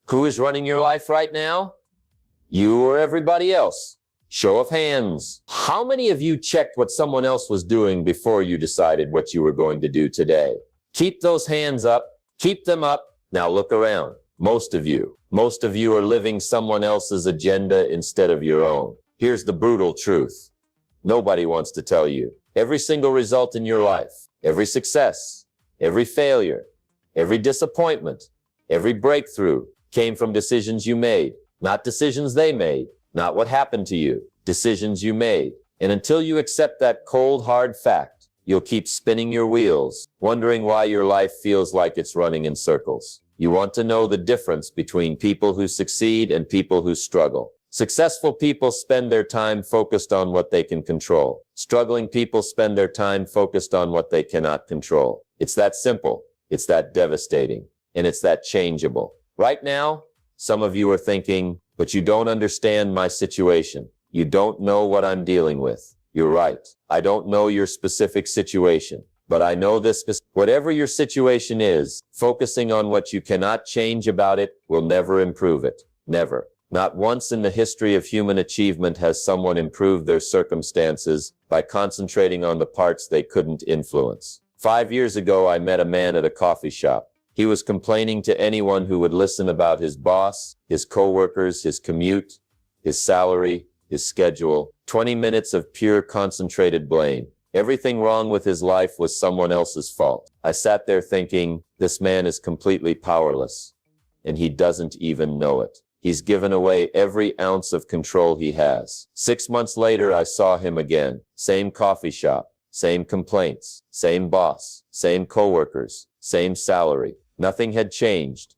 Who is running your life right now? You or everybody else? Show of hands. How many of you checked what someone else was doing before you decided what you were going to do today? Keep those hands up. Keep them up. Now look around. Most of you are living someone else's agenda instead of your own. Here's the brutal truth. Nobody wants to tell you. Every single result in your life, every success, every failure, every disappointment, every breakthrough came from decisions you made, not decisions they made, not what happened to you, decisions you made. And until you accept that cold, hard fact, you'll keep spinning your wheels, wondering why your life feels like it's running in circles. You want to know the difference between people who succeed and people who struggle. Successful people spend their time focused on what they can control. Struggling people spend their time focused on what they cannot control. It's that simple. It's that devastating. And it's that changeable. Right now, some of you are thinking, but you don't understand my situation. You don't know what I'm dealing with. You're right. I don't know your specific situation, but I know this. Whatever your situation is, focusing on what you cannot change about it will never improve it. Never. Not once in the history of human achievement has someone improved their circumstances by concentrating on the parts they couldn't influence. 5 years ago, I met a man at a coffee shop. He was complaining to anyone who would listen about his boss, his coworkers, his commute, his salary, his schedule. 20 minutes of pure concentrated blame. Everything wrong with his life was someone else's fault. I sat there thinking, this man is completely powerless, and he doesn't even know it. He's given away every ounce of control he has. 6 months later, I saw him again. Same coffee shop, same complaints, same boss, same coworkers, same salary. Nothing had changed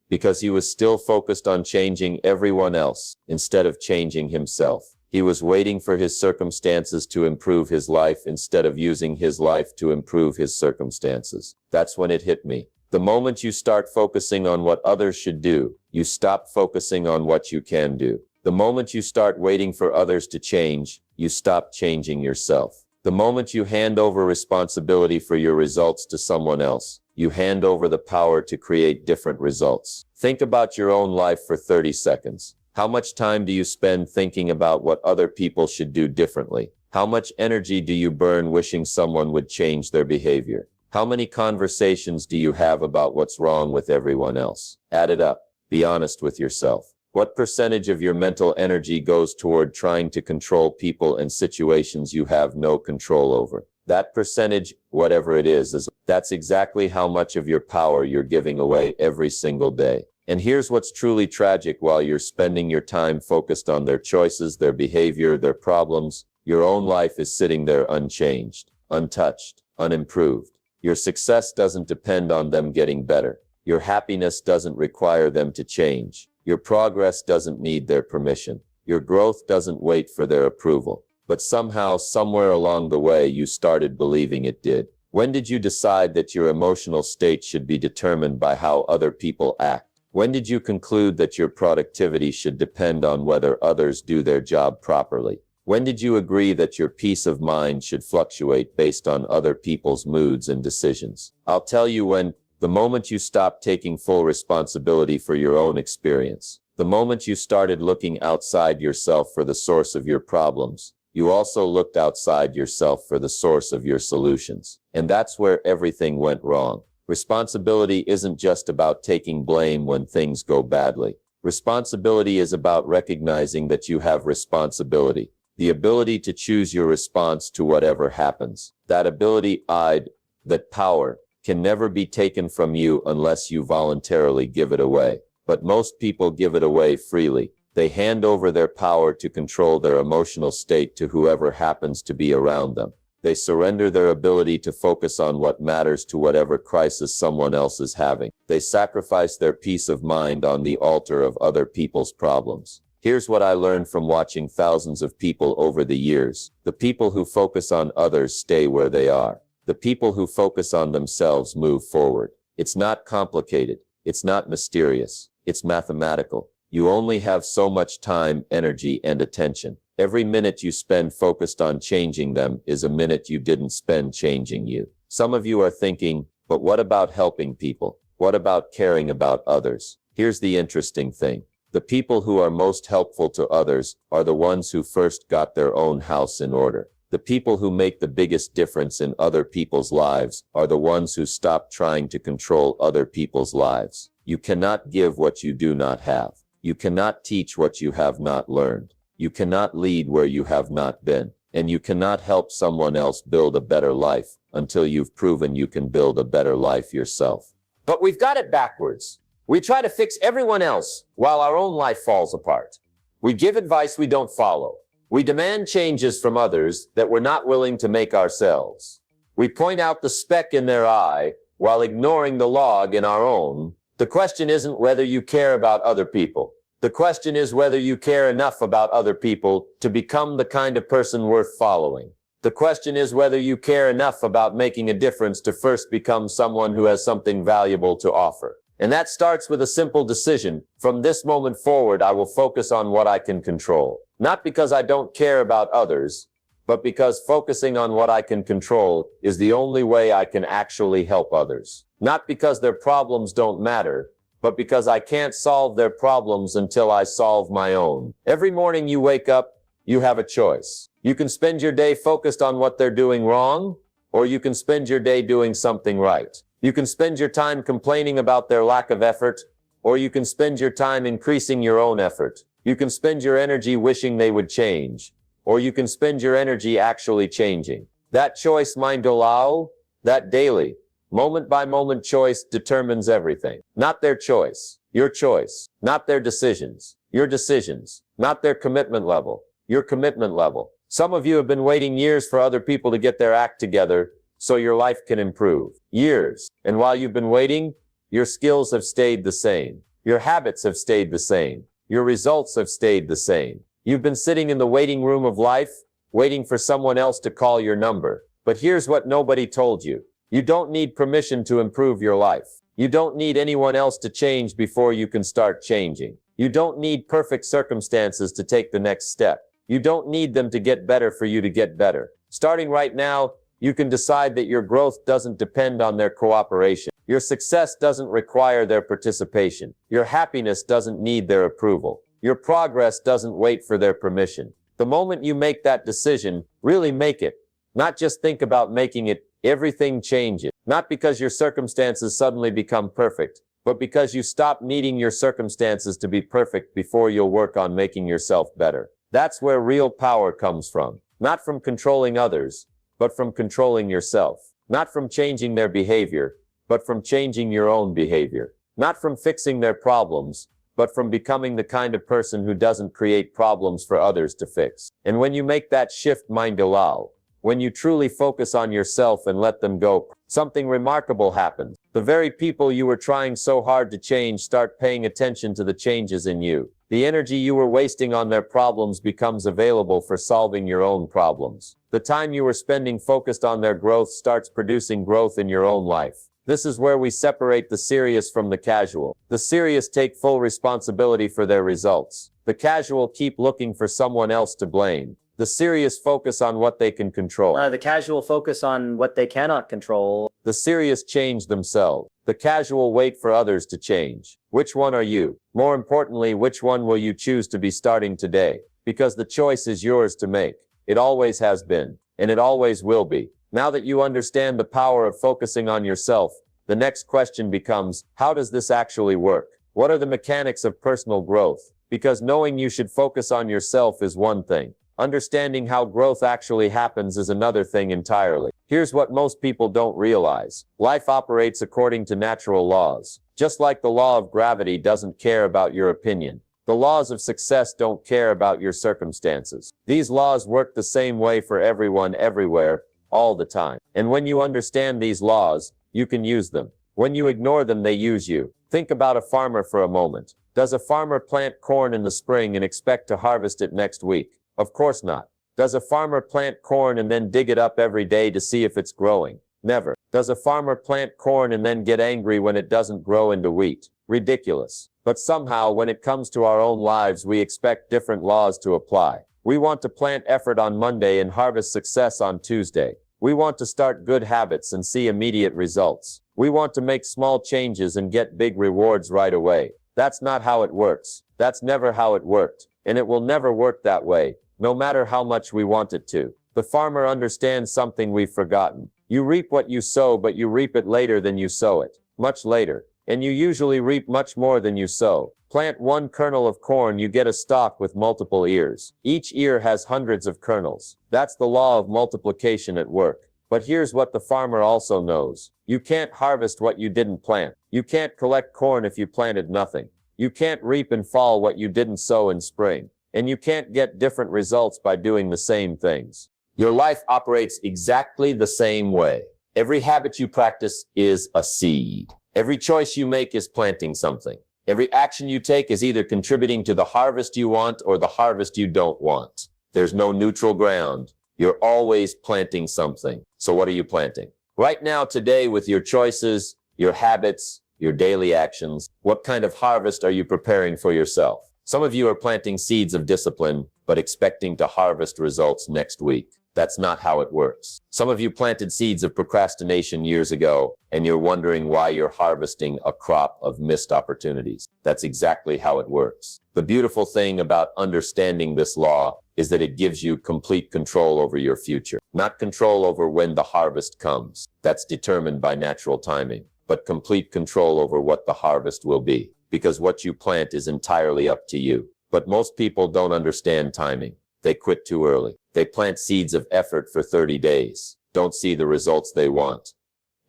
because he was still focused on changing everyone else instead of changing himself. He was waiting for his circumstances to improve his life instead of using his life to improve his circumstances. That's when it hit me. The moment you start focusing on what others should do, you stop focusing on what you can do. The moment you start waiting for others to change, you stop changing yourself. The moment you hand over responsibility for your results to someone else, you hand over the power to create different results. Think about your own life for 30 seconds. How much time do you spend thinking about what other people should do differently? How much energy do you burn wishing someone would change their behavior? How many conversations do you have about what's wrong with everyone else? Add it up. Be honest with yourself. What percentage of your mental energy goes toward trying to control people and situations you have no control over? That percentage, whatever it is, that's exactly how much of your power you're giving away every single day. And here's what's truly tragic: while you're spending your time focused on their choices, their behavior, their problems, your own life is sitting there unchanged, untouched, unimproved. Your success doesn't depend on them getting better. Your happiness doesn't require them to change. Your progress doesn't need their permission. Your growth doesn't wait for their approval. But somehow, somewhere along the way, you started believing it did. When did you decide that your emotional state should be determined by how other people act? When did you conclude that your productivity should depend on whether others do their job properly? When did you agree that your peace of mind should fluctuate based on other people's moods and decisions? I'll tell you when. The moment you stopped taking full responsibility for your own experience. The moment you started looking outside yourself for the source of your problems. You also looked outside yourself for the source of your solutions. And that's where everything went wrong. Responsibility isn't just about taking blame when things go badly. Responsibility is about recognizing that you have responsibility. The ability to choose your response to whatever happens. That ability, that power, can never be taken from you unless you voluntarily give it away. But most people give it away freely. They hand over their power to control their emotional state to whoever happens to be around them. They surrender their ability to focus on what matters to whatever crisis someone else is having. They sacrifice their peace of mind on the altar of other people's problems. Here's what I learned from watching thousands of people over the years. The people who focus on others stay where they are. The people who focus on themselves move forward. It's not complicated. It's not mysterious. It's mathematical. You only have so much time, energy, and attention. Every minute you spend focused on changing them is a minute you didn't spend changing you. Some of you are thinking, but what about helping people? What about caring about others? Here's the interesting thing. The people who are most helpful to others are the ones who first got their own house in order. The people who make the biggest difference in other people's lives are the ones who stop trying to control other people's lives. You cannot give what you do not have. You cannot teach what you have not learned. You cannot lead where you have not been. And you cannot help someone else build a better life until you've proven you can build a better life yourself. But we've got it backwards. We try to fix everyone else while our own life falls apart. We give advice we don't follow. We demand changes from others that we're not willing to make ourselves. We point out the speck in their eye while ignoring the log in our own. The question isn't whether you care about other people. The question is whether you care enough about other people to become the kind of person worth following. The question is whether you care enough about making a difference to first become someone who has something valuable to offer. And that starts with a simple decision. From this moment forward, I will focus on what I can control. Not because I don't care about others, but because focusing on what I can control is the only way I can actually help others. Not because their problems don't matter, but because I can't solve their problems until I solve my own. Every morning you wake up, you have a choice. You can spend your day focused on what they're doing wrong, or you can spend your day doing something right. You can spend your time complaining about their lack of effort, or you can spend your time increasing your own effort. You can spend your energy wishing they would change, or you can spend your energy actually changing. That choice, Mindolao, that daily, moment-by-moment choice determines everything. Not their choice, your choice. Not their decisions, your decisions. Not their commitment level, your commitment level. Some of you have been waiting years for other people to get their act together so your life can improve. Years. And while you've been waiting, your skills have stayed the same. Your habits have stayed the same. Your results have stayed the same. You've been sitting in the waiting room of life, waiting for someone else to call your number. But here's what nobody told you. You don't need permission to improve your life. You don't need anyone else to change before you can start changing. You don't need perfect circumstances to take the next step. You don't need them to get better for you to get better. Starting right now, you can decide that your growth doesn't depend on their cooperation. Your success doesn't require their participation. Your happiness doesn't need their approval. Your progress doesn't wait for their permission. The moment you make that decision, really make it. Not just think about making it, everything changes. Not because your circumstances suddenly become perfect, but because you stop needing your circumstances to be perfect before you'll work on making yourself better. That's where real power comes from. Not from controlling others, but from controlling yourself. Not from changing their behavior, but from changing your own behavior. Not from fixing their problems, but from becoming the kind of person who doesn't create problems for others to fix. And when you make that shift, Mindolao, when you truly focus on yourself and let them go, something remarkable happens. The very people you were trying so hard to change start paying attention to the changes in you. The energy you were wasting on their problems becomes available for solving your own problems. The time you were spending focused on their growth starts producing growth in your own life. This is where we separate the serious from the casual. The serious take full responsibility for their results. The casual keep looking for someone else to blame. The serious focus on what they can control. The casual focus on what they cannot control. The serious change themselves. The casual wait for others to change. Which one are you? More importantly, which one will you choose to be starting today? Because the choice is yours to make. It always has been, and it always will be. Now that you understand the power of focusing on yourself, the next question becomes, how does this actually work? What are the mechanics of personal growth? Because knowing you should focus on yourself is one thing. Understanding how growth actually happens is another thing entirely. Here's what most people don't realize. Life operates according to natural laws. Just like the law of gravity doesn't care about your opinion. The laws of success don't care about your circumstances. These laws work the same way for everyone, everywhere, all the time. And when you understand these laws, you can use them. When you ignore them, they use you. Think about a farmer for a moment. Does a farmer plant corn in the spring and expect to harvest it next week? Of course not. Does a farmer plant corn and then dig it up every day to see if it's growing? Never. Does a farmer plant corn and then get angry when it doesn't grow into wheat? Ridiculous. But somehow, when it comes to our own lives, we expect different laws to apply. We want to plant effort on Monday and harvest success on Tuesday. We want to start good habits and see immediate results. We want to make small changes and get big rewards right away. That's not how it works. That's never how it worked. And it will never work that way, no matter how much we want it to. The farmer understands something we've forgotten. You reap what you sow, but you reap it later than you sow it. Much later. And you usually reap much more than you sow. Plant one kernel of corn, you get a stalk with multiple ears. Each ear has hundreds of kernels. That's the law of multiplication at work. But here's what the farmer also knows. You can't harvest what you didn't plant. You can't collect corn if you planted nothing. You can't reap in fall what you didn't sow in spring. And you can't get different results by doing the same things. Your life operates exactly the same way. Every habit you practice is a seed. Every choice you make is planting something. Every action you take is either contributing to the harvest you want or the harvest you don't want. There's no neutral ground. You're always planting something. So what are you planting? Right now, today, with your choices, your habits, your daily actions, what kind of harvest are you preparing for yourself? Some of you are planting seeds of discipline, but expecting to harvest results next week. That's not how it works. Some of you planted seeds of procrastination years ago, and you're wondering why you're harvesting a crop of missed opportunities. That's exactly how it works. The beautiful thing about understanding this law is that it gives you complete control over your future. Not control over when the harvest comes. That's determined by natural timing. But complete control over what the harvest will be. Because what you plant is entirely up to you. But most people don't understand timing. They quit too early. They plant seeds of effort for 30 days, don't see the results they want,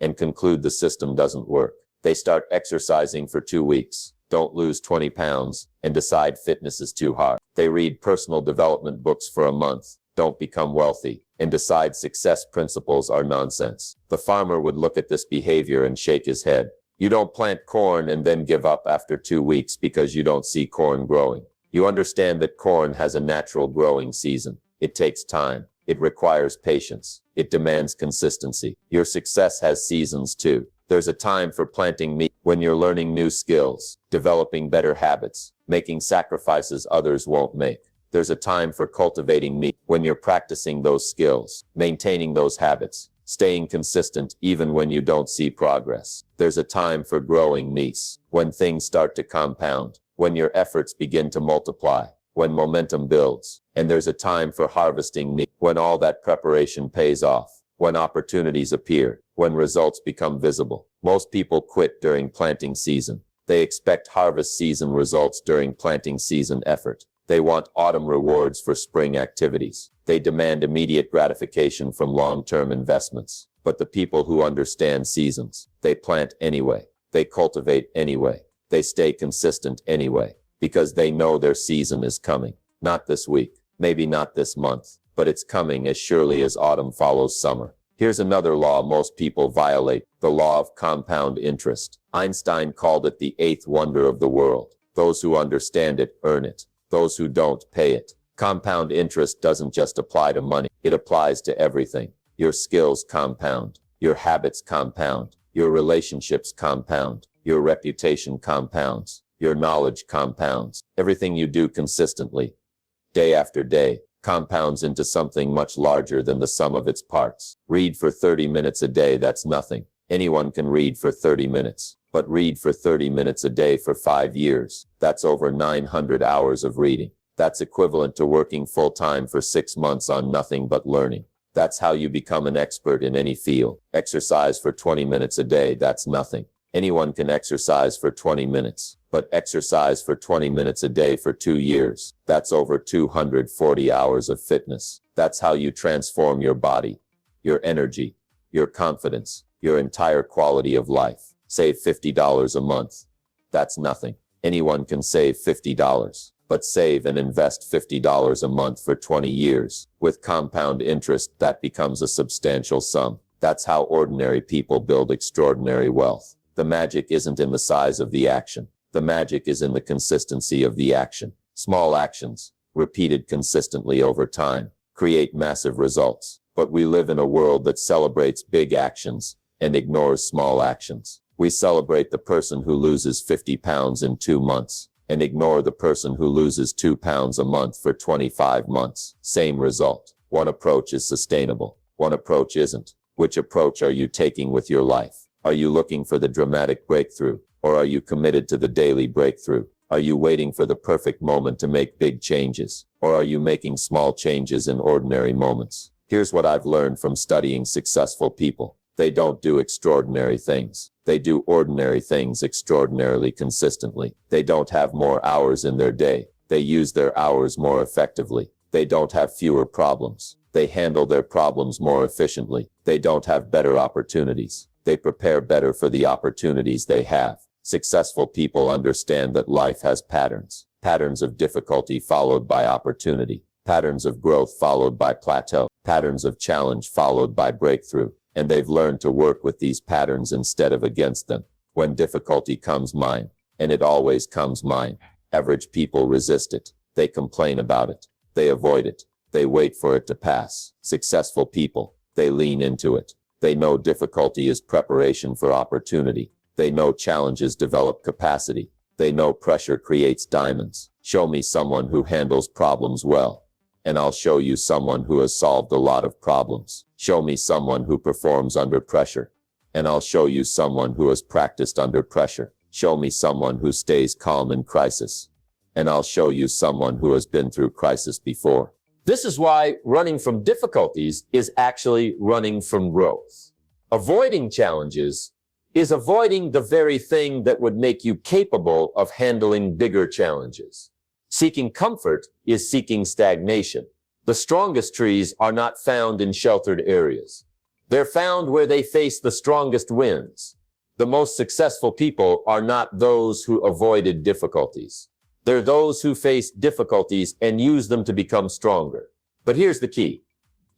and conclude the system doesn't work. They start exercising for 2 weeks, don't lose 20 pounds, and decide fitness is too hard. They read personal development books for a month, don't become wealthy, and decide success principles are nonsense. The farmer would look at this behavior and shake his head. You don't plant corn and then give up after 2 weeks because you don't see corn growing. You understand that corn has a natural growing season. It takes time. It requires patience. It demands consistency. Your success has seasons too. There's a time for planting meat when you're learning new skills, developing better habits, making sacrifices others won't make. There's a time for cultivating meat when you're practicing those skills, maintaining those habits, staying consistent even when you don't see progress. There's a time for growing meat when things start to compound, when your efforts begin to multiply, when momentum builds. And there's a time for harvesting meat when all that preparation pays off, when opportunities appear, when results become visible. Most people quit during planting season. They expect harvest season results during planting season effort. They want autumn rewards for spring activities. They demand immediate gratification from long-term investments. But the people who understand seasons, they plant anyway. They cultivate anyway. They stay consistent anyway, because they know their season is coming. Not this week, maybe not this month, but it's coming as surely as autumn follows summer. Here's another law most people violate, the law of compound interest. Einstein called it the eighth wonder of the world. Those who understand it earn it. Those who don't pay it. Compound interest doesn't just apply to money. It applies to everything. Your skills compound. Your habits compound. Your relationships compound. Your reputation compounds. Your knowledge compounds. Everything you do consistently, day after day, compounds into something much larger than the sum of its parts. Read for 30 minutes a day, that's nothing. Anyone can read for 30 minutes. But read for 30 minutes a day for 5 years. That's over 900 hours of reading. That's equivalent to working full-time for 6 months on nothing but learning. That's how you become an expert in any field. Exercise for 20 minutes a day, that's nothing. Anyone can exercise for 20 minutes, but exercise for 20 minutes a day for 2 years. That's over 240 hours of fitness. That's how you transform your body, your energy, your confidence, your entire quality of life. Save $50 a month. That's nothing. Anyone can save $50, but save and invest $50 a month for 20 years. With compound interest, that becomes a substantial sum. That's how ordinary people build extraordinary wealth. The magic isn't in the size of the action. The magic is in the consistency of the action. Small actions, repeated consistently over time, create massive results. But we live in a world that celebrates big actions and ignores small actions. We celebrate the person who loses 50 pounds in 2 months and ignore the person who loses 2 pounds a month for 25 months. Same result. One approach is sustainable. One approach isn't. Which approach are you taking with your life? Are you looking for the dramatic breakthrough? Or are you committed to the daily breakthrough? Are you waiting for the perfect moment to make big changes? Or are you making small changes in ordinary moments? Here's what I've learned from studying successful people. They don't do extraordinary things. They do ordinary things extraordinarily consistently. They don't have more hours in their day. They use their hours more effectively. They don't have fewer problems. They handle their problems more efficiently. They don't have better opportunities. They prepare better for the opportunities they have. Successful people understand that life has patterns. Patterns of difficulty followed by opportunity. Patterns of growth followed by plateau. Patterns of challenge followed by breakthrough. And they've learned to work with these patterns instead of against them. When difficulty comes mine, and it always comes mine, average people resist it. They complain about it. They avoid it. They wait for it to pass. Successful people, they lean into it. They know difficulty is preparation for opportunity. They know challenges develop capacity. They know pressure creates diamonds. Show me someone who handles problems well, and I'll show you someone who has solved a lot of problems. Show me someone who performs under pressure, and I'll show you someone who has practiced under pressure. Show me someone who stays calm in crisis, and I'll show you someone who has been through crisis before. This is why running from difficulties is actually running from growth. Avoiding challenges is avoiding the very thing that would make you capable of handling bigger challenges. Seeking comfort is seeking stagnation. The strongest trees are not found in sheltered areas. They're found where they face the strongest winds. The most successful people are not those who avoided difficulties. They're those who face difficulties and use them to become stronger. But here's the key.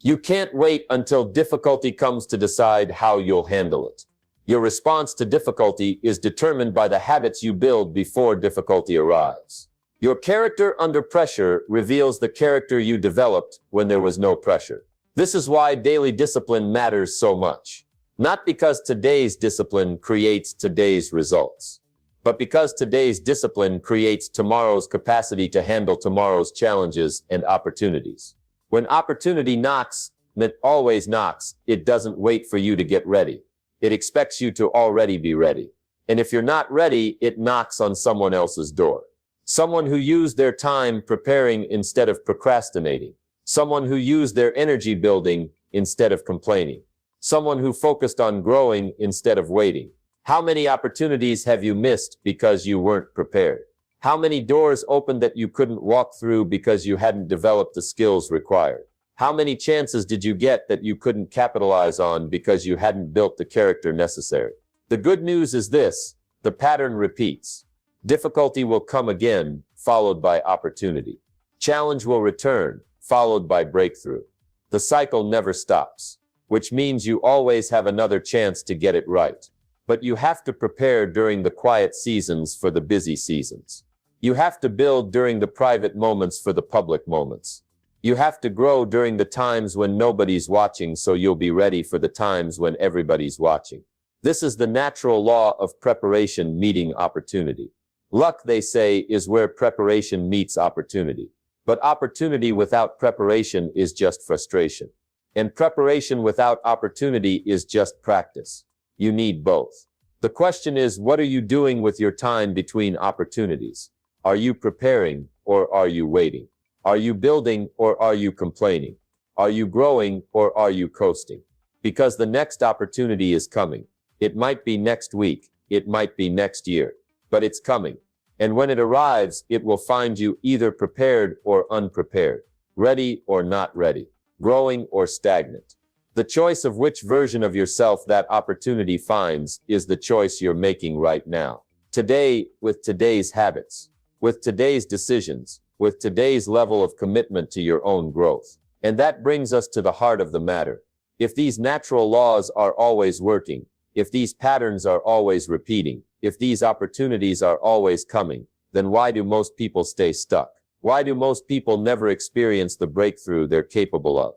You can't wait until difficulty comes to decide how you'll handle it. Your response to difficulty is determined by the habits you build before difficulty arrives. Your character under pressure reveals the character you developed when there was no pressure. This is why daily discipline matters so much. Not because today's discipline creates today's results, but because today's discipline creates tomorrow's capacity to handle tomorrow's challenges and opportunities. When opportunity knocks, and it always knocks, it doesn't wait for you to get ready. It expects you to already be ready. And if you're not ready, it knocks on someone else's door. Someone who used their time preparing instead of procrastinating. Someone who used their energy building instead of complaining. Someone who focused on growing instead of waiting. How many opportunities have you missed because you weren't prepared? How many doors opened that you couldn't walk through because you hadn't developed the skills required? How many chances did you get that you couldn't capitalize on because you hadn't built the character necessary? The good news is this: the pattern repeats. Difficulty will come again, followed by opportunity. Challenge will return, followed by breakthrough. The cycle never stops, which means you always have another chance to get it right. But you have to prepare during the quiet seasons for the busy seasons. You have to build during the private moments for the public moments. You have to grow during the times when nobody's watching, so you'll be ready for the times when everybody's watching. This is the natural law of preparation meeting opportunity. Luck, they say, is where preparation meets opportunity. But opportunity without preparation is just frustration. And preparation without opportunity is just practice. You need both. The question is, what are you doing with your time between opportunities? Are you preparing or are you waiting? Are you building or are you complaining? Are you growing or are you coasting? Because the next opportunity is coming. It might be next week. It might be next year. But it's coming. And when it arrives, it will find you either prepared or unprepared, ready or not ready, growing or stagnant. The choice of which version of yourself that opportunity finds is the choice you're making right now. Today, with today's habits, with today's decisions, with today's level of commitment to your own growth. And that brings us to the heart of the matter. If these natural laws are always working, if these patterns are always repeating, if these opportunities are always coming, then why do most people stay stuck? Why do most people never experience the breakthrough they're capable of?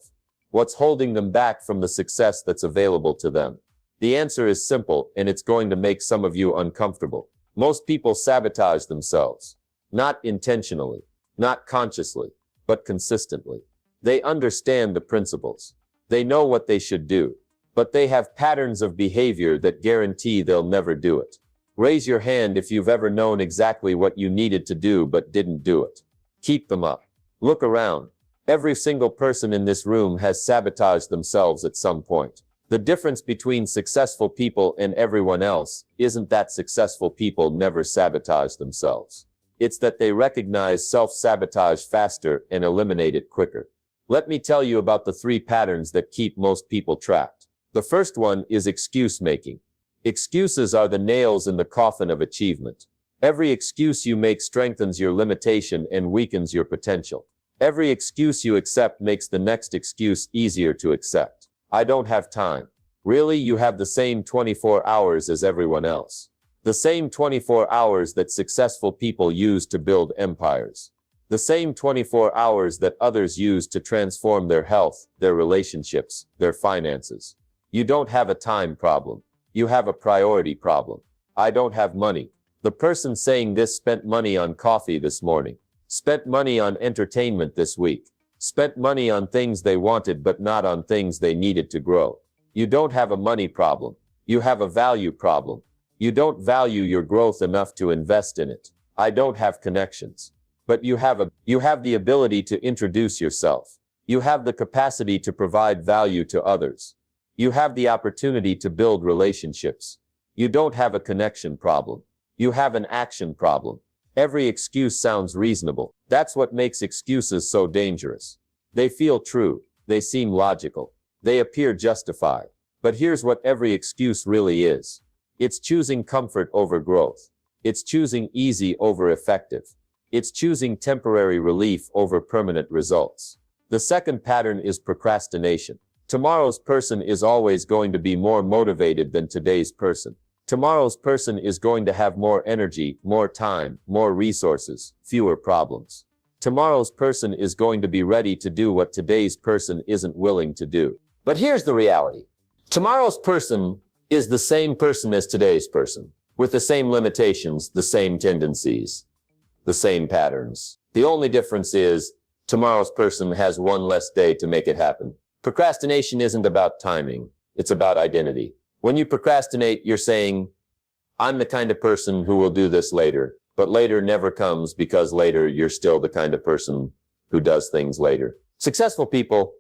What's holding them back from the success that's available to them? The answer is simple, and it's going to make some of you uncomfortable. Most people sabotage themselves. Not intentionally, not consciously, but consistently. They understand the principles. They know what they should do, but they have patterns of behavior that guarantee they'll never do it. Raise your hand if you've ever known exactly what you needed to do but didn't do it. Keep them up. Look around. Every single person in this room has sabotaged themselves at some point. The difference between successful people and everyone else isn't that successful people never sabotage themselves. It's that they recognize self-sabotage faster and eliminate it quicker. Let me tell you about the 3 patterns that keep most people trapped. The first one is excuse making. Excuses are the nails in the coffin of achievement. Every excuse you make strengthens your limitation and weakens your potential. Every excuse you accept makes the next excuse easier to accept. I don't have time. Really, you have the same 24 hours as everyone else. The same 24 hours that successful people use to build empires. The same 24 hours that others use to transform their health, their relationships, their finances. You don't have a time problem. You have a priority problem. I don't have money. The person saying this spent money on coffee this morning. Spent money on entertainment this week. Spent money on things they wanted but not on things they needed to grow. You don't have a money problem. You have a value problem. You don't value your growth enough to invest in it. I don't have connections. But you have the ability to introduce yourself. You have the capacity to provide value to others. You have the opportunity to build relationships. You don't have a connection problem. You have an action problem. Every excuse sounds reasonable. That's what makes excuses so dangerous. They feel true. They seem logical. They appear justified. But here's what every excuse really is. It's choosing comfort over growth. It's choosing easy over effective. It's choosing temporary relief over permanent results. The second pattern is procrastination. Tomorrow's person is always going to be more motivated than today's person. Tomorrow's person is going to have more energy, more time, more resources, fewer problems. Tomorrow's person is going to be ready to do what today's person isn't willing to do. But here's the reality. Tomorrow's person is the same person as today's person, with the same limitations, the same tendencies, the same patterns. The only difference is tomorrow's person has one less day to make it happen. Procrastination isn't about timing. It's about identity. When you procrastinate, you're saying, I'm the kind of person who will do this later, but later never comes because later you're still the kind of person who does things later. Successful people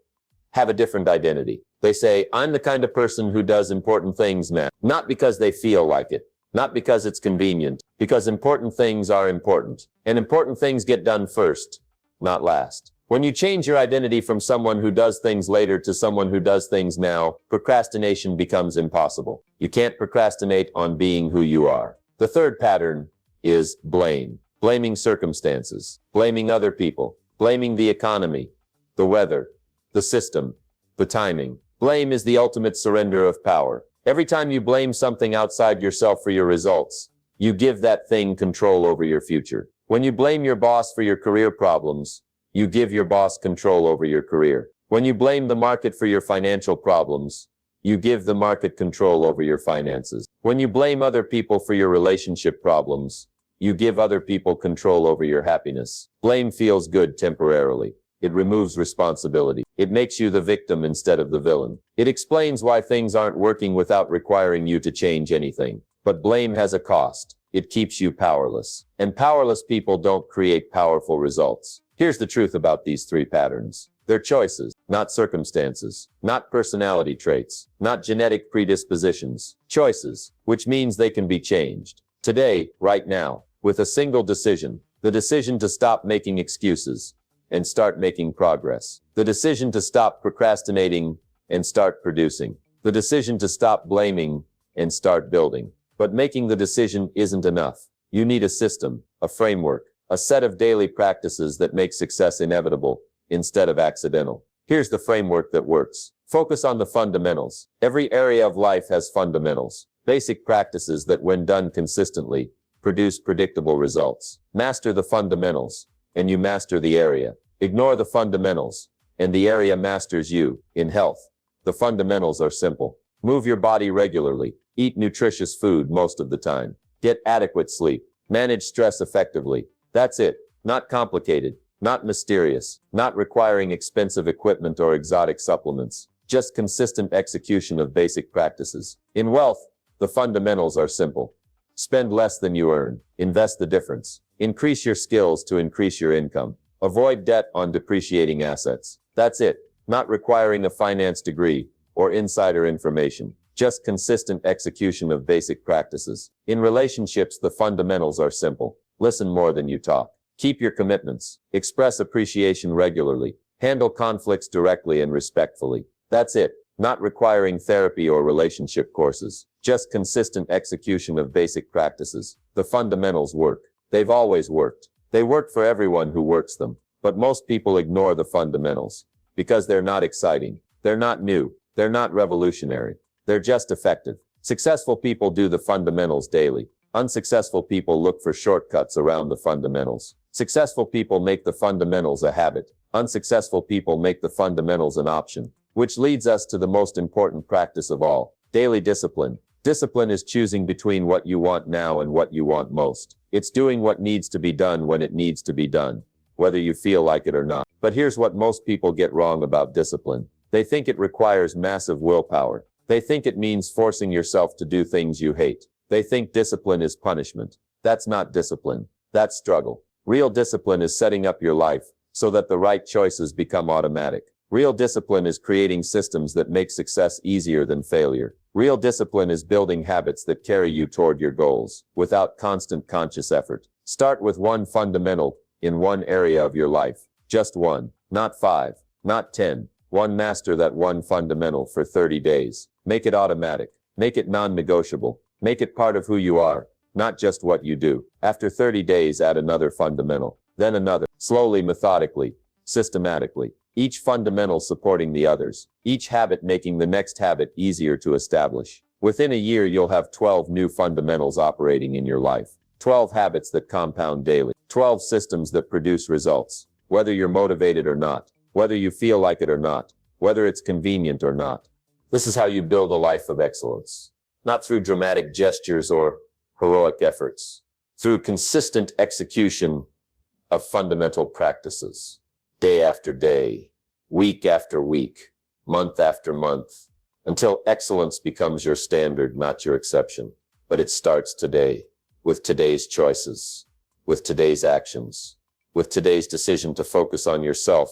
have a different identity. They say, I'm the kind of person who does important things now, not because they feel like it, not because it's convenient, because important things are important, and important things get done first, not last. When you change your identity from someone who does things later to someone who does things now, procrastination becomes impossible. You can't procrastinate on being who you are. The third pattern is blame. Blaming circumstances, blaming other people, blaming the economy, the weather, the system, the timing. Blame is the ultimate surrender of power. Every time you blame something outside yourself for your results, you give that thing control over your future. When you blame your boss for your career problems, you give your boss control over your career. When you blame the market for your financial problems, you give the market control over your finances. When you blame other people for your relationship problems, you give other people control over your happiness. Blame feels good temporarily. It removes responsibility. It makes you the victim instead of the villain. It explains why things aren't working without requiring you to change anything. But blame has a cost. It keeps you powerless. And powerless people don't create powerful results. Here's the truth about these 3 patterns. They're choices, not circumstances, not personality traits, not genetic predispositions. Choices, which means they can be changed. Today, right now, with a single decision. The decision to stop making excuses and start making progress. The decision to stop procrastinating and start producing. The decision to stop blaming and start building. But making the decision isn't enough. You need a system, a framework, a set of daily practices that make success inevitable instead of accidental. Here's the framework that works. Focus on the fundamentals. Every area of life has fundamentals. Basic practices that, when done consistently, produce predictable results. Master the fundamentals, and you master the area. Ignore the fundamentals, and the area masters you. In health, the fundamentals are simple. Move your body regularly. Eat nutritious food most of the time. Get adequate sleep. Manage stress effectively. That's it. Not complicated, not mysterious, not requiring expensive equipment or exotic supplements. Just consistent execution of basic practices. In wealth, the fundamentals are simple. Spend less than you earn. Invest the difference. Increase your skills to increase your income. Avoid debt on depreciating assets. That's it. Not requiring a finance degree or insider information. Just consistent execution of basic practices. In relationships, the fundamentals are simple. Listen more than you talk. Keep your commitments. Express appreciation regularly. Handle conflicts directly and respectfully. That's it. Not requiring therapy or relationship courses. Just consistent execution of basic practices. The fundamentals work. They've always worked. They work for everyone who works them. But most people ignore the fundamentals because they're not exciting. They're not new. They're not revolutionary. They're just effective. Successful people do the fundamentals daily. Unsuccessful people look for shortcuts around the fundamentals. Successful people make the fundamentals a habit. Unsuccessful people make the fundamentals an option. Which leads us to the most important practice of all, daily discipline. Discipline is choosing between what you want now and what you want most. It's doing what needs to be done when it needs to be done, whether you feel like it or not. But here's what most people get wrong about discipline. They think it requires massive willpower. They think it means forcing yourself to do things you hate. They think discipline is punishment. That's not discipline. That's struggle. Real discipline is setting up your life so that the right choices become automatic. Real discipline is creating systems that make success easier than failure. Real discipline is building habits that carry you toward your goals without constant conscious effort. Start with one fundamental in one area of your life. Just one, not 5, not 10. One, master that one fundamental for 30 days. Make it automatic. Make it non-negotiable. Make it part of who you are, not just what you do. After 30 days, add another fundamental, then another, slowly, methodically, systematically. Each fundamental supporting the others. Each habit making the next habit easier to establish. Within a year, you'll have 12 new fundamentals operating in your life. 12 habits that compound daily. 12 systems that produce results. Whether you're motivated or not. Whether you feel like it or not. Whether it's convenient or not. This is how you build a life of excellence. Not through dramatic gestures or heroic efforts. Through consistent execution of fundamental practices. Day after day, week after week, month after month, until excellence becomes your standard, not your exception. But it starts today, with today's choices, with today's actions, with today's decision to focus on yourself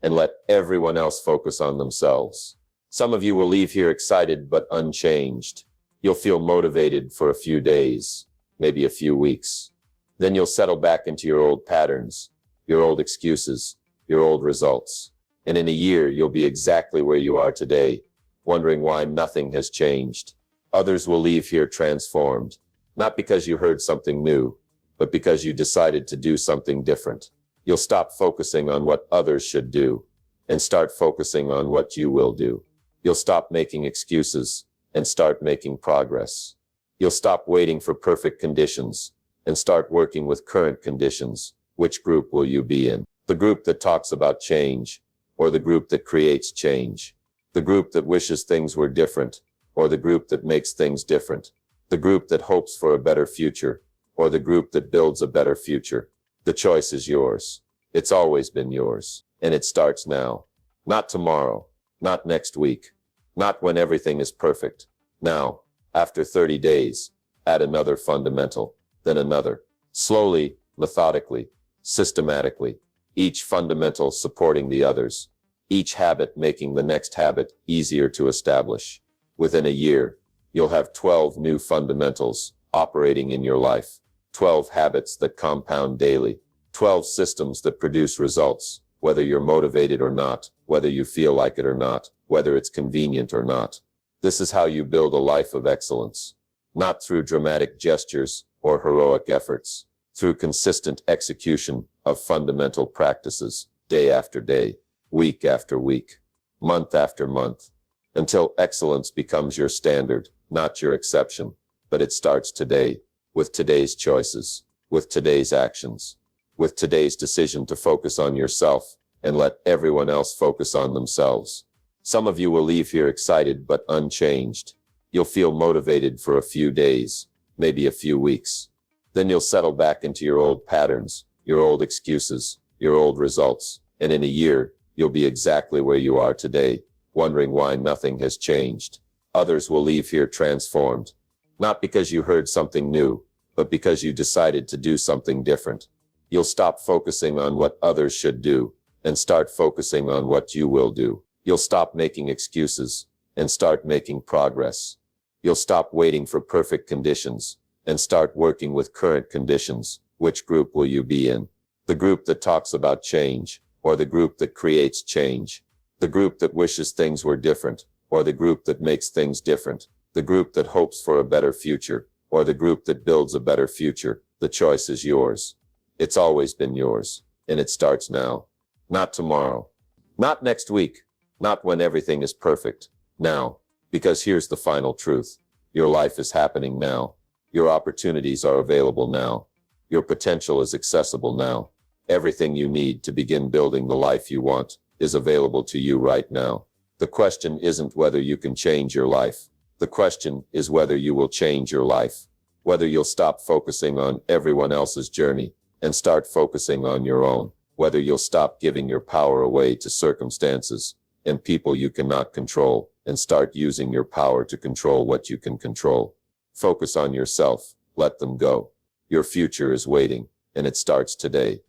and let everyone else focus on themselves. Some of you will leave here excited but unchanged. You'll feel motivated for a few days, maybe a few weeks. Then you'll settle back into your old patterns, your old excuses, your old results. And in a year, you'll be exactly where you are today, wondering why nothing has changed. Others will leave here transformed, not because you heard something new, but because you decided to do something different. You'll stop focusing on what others should do and start focusing on what you will do. You'll stop making excuses and start making progress. You'll stop waiting for perfect conditions and start working with current conditions. Which group will you be in? The group that talks about change, or the group that creates change? The group that wishes things were different, or the group that makes things different? The group that hopes for a better future, or the group that builds a better future? The choice is yours. It's always been yours. And it starts now. Not tomorrow. Not next week. Not when everything is perfect. Now, after 30 days, add another fundamental, then another. Slowly, methodically, systematically. Each fundamental supporting the others. Each habit making the next habit easier to establish. Within a year, you'll have 12 new fundamentals operating in your life. 12 habits that compound daily. 12 systems that produce results, whether you're motivated or not, whether you feel like it or not, whether it's convenient or not. This is how you build a life of excellence. Not through dramatic gestures or heroic efforts. Through consistent execution of fundamental practices, day after day, week after week, month after month, until excellence becomes your standard, not your exception. But it starts today, with today's choices, with today's actions, with today's decision to focus on yourself and let everyone else focus on themselves. Some of you will leave here excited but unchanged. You'll feel motivated for a few days, maybe a few weeks. Then you'll settle back into your old patterns, your old excuses, your old results. And in a year, you'll be exactly where you are today, wondering why nothing has changed. Others will leave here transformed, Not because you heard something new, but because you decided to do something different. You'll stop focusing on what others should do and start focusing on what you will do. You'll stop making excuses and start making progress. You'll stop waiting for perfect conditions and start working with current conditions. Which group will you be in? The group that talks about change, or the group that creates change? The group that wishes things were different, or the group that makes things different? The group that hopes for a better future, or the group that builds a better future? The choice is yours. It's always been yours, and it starts now. Not tomorrow. Not next week. Not when everything is perfect. Now. Because here's the final truth. Your life is happening now. Your opportunities are available now. Your potential is accessible now. Everything you need to begin building the life you want is available to you right now. The question isn't whether you can change your life. The question is whether you will change your life. Whether you'll stop focusing on everyone else's journey and start focusing on your own. Whether you'll stop giving your power away to circumstances and people you cannot control and start using your power to control what you can control. Focus on yourself. Let them go. Your future is waiting, and it starts today.